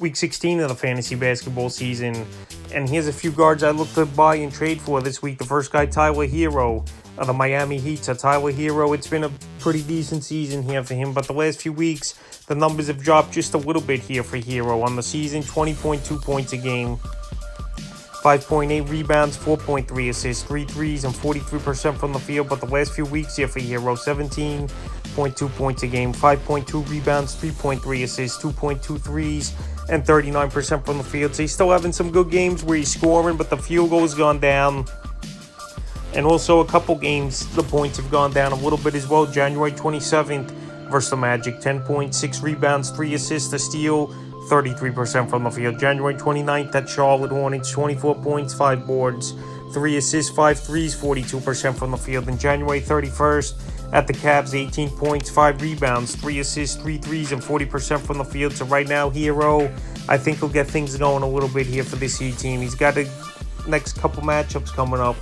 Week 16 of the fantasy basketball season, and here's a few guards I look to buy and trade for this week. The first guy, Tyler Hero of the Miami Heat. So Tyler Hero, it's been a pretty decent season here for him, but the last few weeks, the numbers have dropped just a little bit here for Hero. On the season, 20.2 points a game, 5.8 rebounds, 4.3 assists, 3 threes, and 43% from the field. But the last few weeks here for Hero, 17.2 points a game, 5.2 rebounds, 3.3 assists, 2.2 threes, and 39% from the field. So he's still having some good games where he's scoring, but the field goal has gone down. And also a couple games, the points have gone down a little bit as well. January 27th versus the Magic, 10.6 rebounds, 3 assists, a steal, 33% from the field. January 29th at Charlotte Hornets, 24 points, 5 boards, 3 assists, 5 threes, 42% from the field. And January 31st at the Cavs, 18 points, 5 rebounds, 3 assists, 3 threes, and 40% from the field. So right now, Hero, I think he'll get things going a little bit here for this Heat team. He's got the next couple matchups coming up,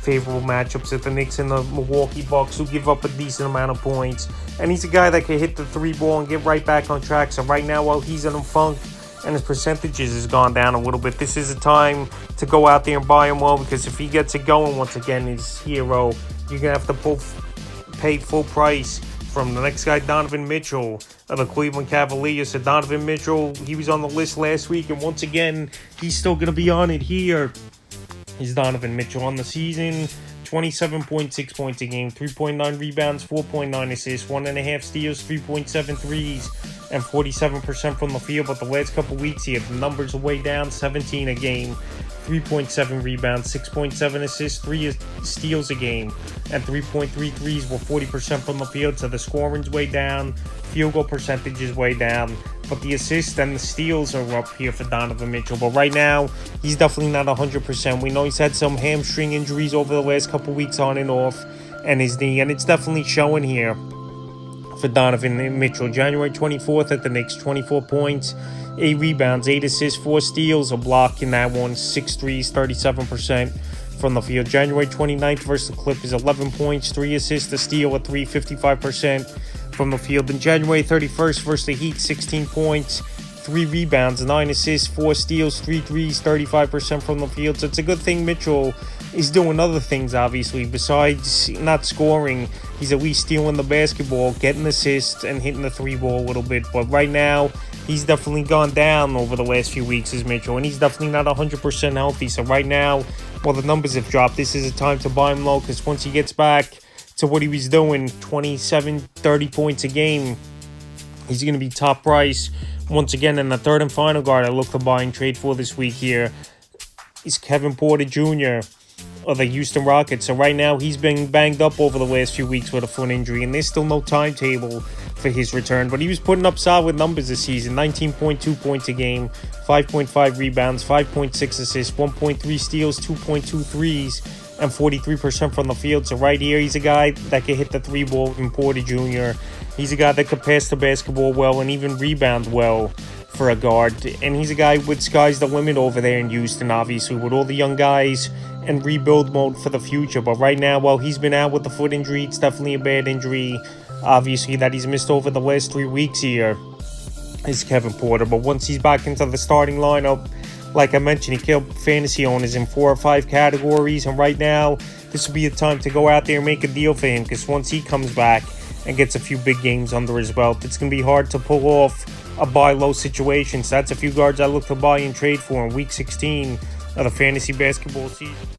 favorable matchups at the Knicks and the Milwaukee Bucks, who give up a decent amount of points. And he's a guy that can hit the 3 ball and get right back on track. So right now, while he's in a funk and his percentages has gone down a little bit, this is a time to go out there and buy him well, because if he gets it going once again, his Hero, you're going to have to pay full price from the next guy, Donovan Mitchell of the Cleveland Cavaliers. So Donovan Mitchell, he was on the list last week, and once again, he's still going to be on it here. He's Donovan Mitchell on the season, 27.6 points a game, 3.9 rebounds, 4.9 assists, 1.5 steals, 3.7 threes, and 47% from the field. But the last couple weeks here, the numbers are way down, 17 a game, 3.7 rebounds, 6.7 assists, 3 steals a game, and 3.3 threes were 40% from the field. So the scoring's way down, field goal percentage is way down, but the assists and the steals are up here for Donovan Mitchell. But right now, he's definitely not 100%. We know he's had some hamstring injuries over the last couple weeks on and off, and his knee, and it's definitely showing here for Donovan Mitchell. January 24th at the Knicks, 24 points, 8 rebounds, 8 assists, 4 steals, a block in that one, 6 threes, 37% from the field. January 29th versus the Clippers, 11 points, 3 assists, a steal, a 3, 55% from the field. And January 31st versus the Heat, 16 points, 3 rebounds, 9 assists, 4 steals, 3 threes, 35% from the field. So it's a good thing Mitchell is doing other things, obviously. Besides not scoring, he's at least stealing the basketball, getting assists, and hitting the 3 ball a little bit. But right now, he's definitely gone down over the last few weeks as Mitchell, and he's definitely not 100% healthy. So right now, while the numbers have dropped, this is a time to buy him low, because once he gets back to what he was doing, 27, 30 points a game, he's going to be top price once again. And the third and final guard I look to buy and trade for this week here is Kevin Porter Jr. of the Houston Rockets. So right now, he's been banged up over the last few weeks with a foot injury, and there's still no timetable for his return. But he was putting up solid numbers this season, 19.2 points a game, 5.5 rebounds, 5.6 assists, 1.3 steals, 2.2 threes, and 43% from the field. So right here, he's a guy that can hit the 3 ball in Porter Jr. He's a guy that can pass the basketball well and even rebound well for a guard. And he's a guy with sky's the limit over there in Houston, obviously, with all the young guys and rebuild mode for the future. But right now, while he's been out with the foot injury, it's definitely a bad injury, obviously, that he's missed over the last 3 weeks here, is Kevin Porter. But once he's back into the starting lineup, like I mentioned, he killed fantasy owners in 4 or 5 categories. And right now, this will be a time to go out there and make a deal for him, because once he comes back and gets a few big games under his belt, it's going to be hard to pull off a buy low situation. So that's a few guards I look to buy and trade for in Week 16 of the fantasy basketball season.